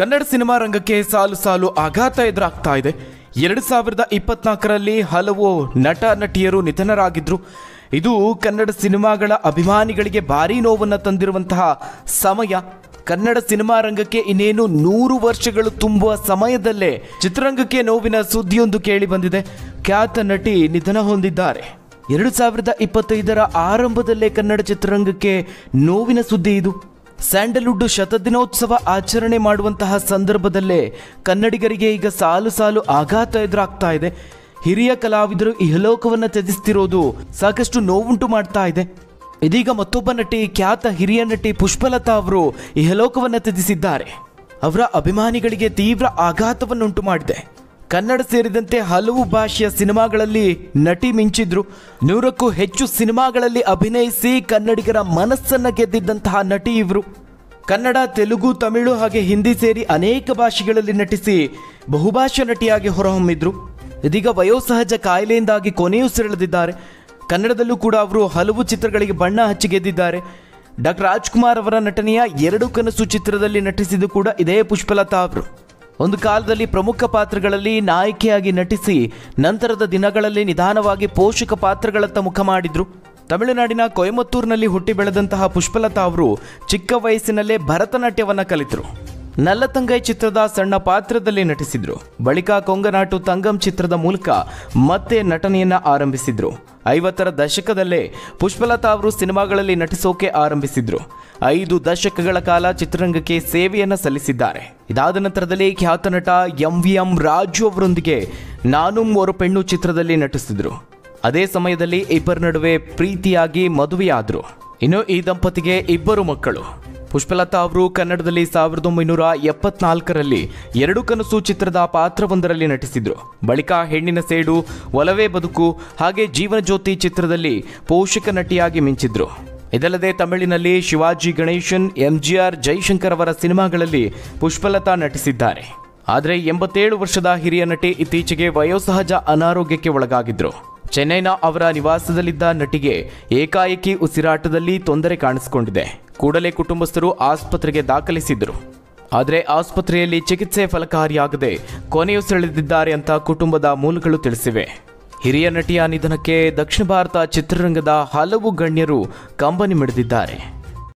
Kannada cinema ರಂಗಕ್ಕೆ ಸಾಲು ಸಾಲು ಆಘಾತ ಎದುರಾಗ್ತಾ ಇದೆ. 2024ರಲ್ಲಿ ಹಲವು ನಟ ನಟಿಯರು ನಿಧನರಾಗಿದ್ರು. ಇದು ಕನ್ನಡ ಸಿನಿಮಾಗಳ ಅಭಿಮಾನಿಗಳಿಗೆ ಭಾರೀ ನೋವನ್ನು ತಂದಿರುವಂತಹ ಸಮಯ. ಕನ್ನಡ ಸಿನಿಮಾ ರಂಗಕ್ಕೆ ಇನ್ನೇನು 100 ವರ್ಷಗಳು ತುಂಬುವ ಸಮಯದಲ್ಲೇ ಚಿತ್ರರಂಗಕ್ಕೆ ನೋವಿನ ಸುದ್ದಿಯೊಂದು ಕೇಳಿ ಬಂದಿದೆ. ಖ್ಯಾತ ನಟಿ ನಿಧನ ಹೊಂದಿದ್ದಾರೆ. 2025ರ ಆರಂಭದಲ್ಲೇ ಕನ್ನಡ ಚಿತ್ರರಂಗಕ್ಕೆ ನೋವಿನ ಸುದ್ದಿ ಇದು. ಸ್ಯಾಂಡಲ್ವುಡ್ ಶತದಿನೋತ್ಸವ ಆಚರಣೆ ಮಾಡುವಂತಹ ಸಂದರ್ಭದಲ್ಲೇ ಕನ್ನಡಿಗರಿಗೆ ಈಗ ಸಾಲು ಸಾಲು ಆಘಾತ ಎದುರಾಗ್ತಾ ಇದೆ. ಹಿರಿಯ ಕಲಾವಿದರು ಇಹಲೋಕವನ್ನು ತ್ಯಜಿಸ್ತಿರೋದು ಸಾಕಷ್ಟು ನೋವುಂಟು ಮಾಡ್ತಾ ಇದೆ. ಇದೀಗ ಮತ್ತೊಬ್ಬ ನಟಿ, ಖ್ಯಾತ ಹಿರಿಯ ನಟಿ ಪುಷ್ಪಲತಾ ಅವರು ಇಹಲೋಕವನ್ನು ತ್ಯಜಿಸಿದ್ದಾರೆ. ಅವರ ಅಭಿಮಾನಿಗಳಿಗೆ ತೀವ್ರ ಆಘಾತವನ್ನುಂಟು ಮಾಡಿದೆ. ಕನ್ನಡ ಸೇರಿದಂತೆ ಹಲವು ಭಾಷೆಯ ಸಿನಿಮಾಗಳಲ್ಲಿ ನಟಿ ಮಿಂಚಿದ್ರು. 100ಕ್ಕೂ ಹೆಚ್ಚು ಸಿನಿಮಾಗಳಲ್ಲಿ ಅಭಿನಯಿಸಿ ಕನ್ನಡಿಗರ ಮನಸ್ಸನ್ನು ಗೆದ್ದಿದ್ದಂತಹ ನಟಿ ಇವರು. ಕನ್ನಡ, ತೆಲುಗು, ತಮಿಳು ಹಾಗೆ ಹಿಂದಿ ಸೇರಿ ಅನೇಕ ಭಾಷೆಗಳಲ್ಲಿ ನಟಿಸಿ ಬಹುಭಾಷಾ ನಟಿಯಾಗಿ ಹೊರಹೊಮ್ಮಿದ್ರು. ಇದೀಗ ವಯೋಸಹಜ ಕಾಯಿಲೆಯಿಂದಾಗಿ ಕೊನೆಯುಸಿರೆಳೆದಿದ್ದಾರೆ. ಕನ್ನಡದಲ್ಲೂ ಕೂಡ ಅವರು ಹಲವು ಚಿತ್ರಗಳಿಗೆ ಬಣ್ಣ ಹಚ್ಚಿ ಗೆದ್ದಿದ್ದಾರೆ. ಡಾಕ್ಟರ್ ರಾಜ್ಕುಮಾರ್ ಅವರ ನಟನೆಯ 2 ಕನಸು ಚಿತ್ರದಲ್ಲಿ ನಟಿಸಿದ್ದು ಕೂಡ ಇದೇ ಪುಷ್ಪಲತಾ ಅವರು. ಒಂದು ಕಾಲದಲ್ಲಿ ಪ್ರಮುಖ ಪಾತ್ರಗಳಲ್ಲಿ ನಾಯಕಿಯಾಗಿ ನಟಿಸಿ ನಂತರದ ದಿನಗಳಲ್ಲಿ ನಿಧಾನವಾಗಿ ಪೋಷಕ ಪಾತ್ರಗಳತ್ತ ಮುಖ ಮಾಡಿದ್ರು. ತಮಿಳುನಾಡಿನ ಕೊಯಮತ್ತೂರಿನಲ್ಲಿ ಹುಟ್ಟಿ ಬೆಳೆದಂತಹ ಪುಷ್ಪಲತಾ ಅವರು ಚಿಕ್ಕ ವಯಸ್ಸಿನಲ್ಲೇ ಭರತನಾಟ್ಯವನ್ನು ಕಲಿತರು. ನಲ್ಲತಂಗೈ ಚಿತ್ರದ ಸಣ್ಣ ಪಾತ್ರದಲ್ಲಿ ನಟಿಸಿದ್ರು. ಬಳಿಕ ಕೊಂಗನಾಟು ತಂಗಂ ಚಿತ್ರದ ಮೂಲಕ ಮತ್ತೆ ನಟನೆಯನ್ನ ಆರಂಭಿಸಿದ್ರು. 50ರ ದಶಕದಲ್ಲೇ ಪುಷ್ಪಲತಾ ಅವರು ಸಿನಿಮಾಗಳಲ್ಲಿ ನಟಿಸೋಕೆ ಆರಂಭಿಸಿದ್ರು. 5 ದಶಕಗಳ ಕಾಲ ಚಿತ್ರರಂಗಕ್ಕೆ ಸೇವೆಯನ್ನು ಸಲ್ಲಿಸಿದ್ದಾರೆ. ಇದಾದ ನಂತರದಲ್ಲಿ ಖ್ಯಾತ ನಟ MVM ರಾಜು ಅವರೊಂದಿಗೆ ನಾನು ಓರ್ವ ಪೆಣ್ಣು ಚಿತ್ರದಲ್ಲಿ ನಟಿಸಿದ್ರು. ಅದೇ ಸಮಯದಲ್ಲಿ ಇಬ್ಬರ ನಡುವೆ ಪ್ರೀತಿಯಾಗಿ ಮದುವೆಯಾದರು. ಇನ್ನು ಈ ದಂಪತಿಗೆ 2 ಮಕ್ಕಳು. ಪುಷ್ಪಲತಾ ಅವರು ಕನ್ನಡದಲ್ಲಿ 1974ರಲ್ಲಿ 2 ಕನಸು ಚಿತ್ರದ ಪಾತ್ರವೊಂದರಲ್ಲಿ ನಟಿಸಿದ್ರು. ಬಳಿಕ ಹೆಣ್ಣಿನ ಸೇಡು, ಒಲವೇ ಬದುಕು ಹಾಗೆ ಜೀವನ ಜ್ಯೋತಿ ಚಿತ್ರದಲ್ಲಿ ಪೋಷಕ ನಟಿಯಾಗಿ ಮಿಂಚಿದ್ರು. ಇದಲ್ಲದೆ ತಮಿಳಿನಲ್ಲಿ ಶಿವಾಜಿ ಗಣೇಶನ್, MGR ಜೈಶಂಕರ್ ಅವರ ಸಿನಿಮಾಗಳಲ್ಲಿ ಪುಷ್ಪಲತಾ ನಟಿಸಿದ್ದಾರೆ. ಆದರೆ 87 ವರ್ಷದ ಹಿರಿಯ ನಟಿ ಇತ್ತೀಚೆಗೆ ವಯೋಸಹಜ ಅನಾರೋಗ್ಯಕ್ಕೆ ಒಳಗಾಗಿದ್ರು. ಚೆನ್ನೈನ ಅವರ ನಿವಾಸದಲ್ಲಿದ್ದ ನಟಿಗೆ ಏಕಾಏಕಿ ಉಸಿರಾಟದಲ್ಲಿ ತೊಂದರೆ ಕಾಣಿಸಿಕೊಂಡಿದೆ. ಕೂಡಲೇ ಕುಟುಂಬಸ್ಥರು ಆಸ್ಪತ್ರೆಗೆ ದಾಖಲಿಸಿದ್ರು. ಆದರೆ ಆಸ್ಪತ್ರೆಯಲ್ಲಿ ಚಿಕಿತ್ಸೆ ಫಲಕಾರಿಯಾಗದೆ ಕೊನೆಯುಸಿರೆಳೆದಿದ್ದಾರೆ ಅಂತ ಕುಟುಂಬದ ಮೂಲಗಳು ತಿಳಿಸಿವೆ. ಹಿರಿಯ ನಟಿಯ ನಿಧನಕ್ಕೆ ದಕ್ಷಿಣ ಭಾರತ ಚಿತ್ರರಂಗದ ಹಲವು ಗಣ್ಯರು ಕಂಬನಿ ಮಿಡಿದಿದ್ದಾರೆ.